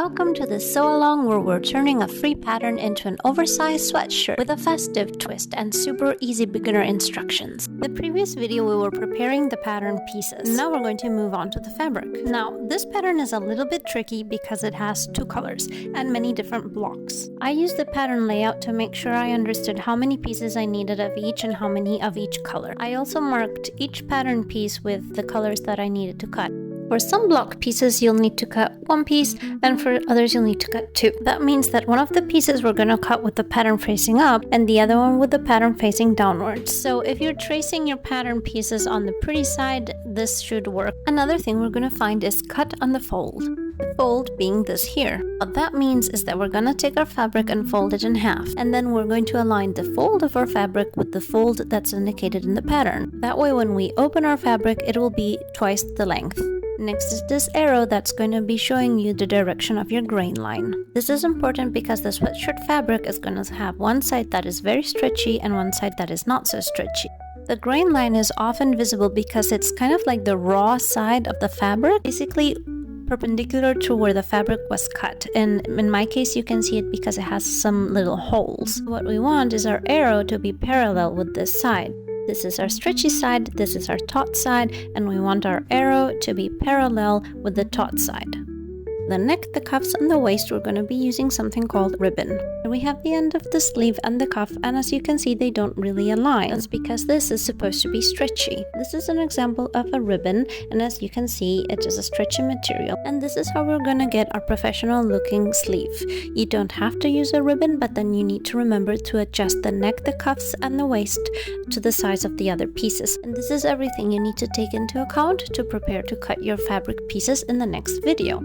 Welcome to the sew along where we're turning a free pattern into an oversized sweatshirt with a festive twist and super easy beginner instructions. The previous video we were preparing the pattern pieces. Now we're going to move on to the fabric. Now this pattern is a little bit tricky because it has two colors and many different blocks. I used the pattern layout to make sure I understood how many pieces I needed of each and how many of each color. I also marked each pattern piece with the colors that I needed to cut. For some block pieces, you'll need to cut one piece, and for others, you'll need to cut two. That means that one of the pieces we're going to cut with the pattern facing up, and the other one with the pattern facing downwards. So if you're tracing your pattern pieces on the pretty side, this should work. Another thing we're going to find is cut on the fold. The fold being this here. What that means is that we're going to take our fabric and fold it in half, and then we're going to align the fold of our fabric with the fold that's indicated in the pattern. That way when we open our fabric, it will be twice the length. Next is this arrow that's going to be showing you the direction of your grain line. This is important because the sweatshirt fabric is going to have one side that is very stretchy and one side that is not so stretchy. The grain line is often visible because it's kind of like the raw side of the fabric, basically perpendicular to where the fabric was cut, and in my case you can see it because it has some little holes. What we want is our arrow to be parallel with this side. This is our stretchy side, this is our taut side, and we want our arrow to be parallel with the taut side. The neck, the cuffs, and the waist, we're going to be using something called ribbon. We have the end of the sleeve and the cuff, and as you can see, they don't really align. That's because this is supposed to be stretchy. This is an example of a ribbon, and as you can see, it is a stretchy material. And this is how we're going to get our professional looking sleeve. You don't have to use a ribbon, but then you need to remember to adjust the neck, the cuffs, and the waist to the size of the other pieces. And this is everything you need to take into account to prepare to cut your fabric pieces in the next video.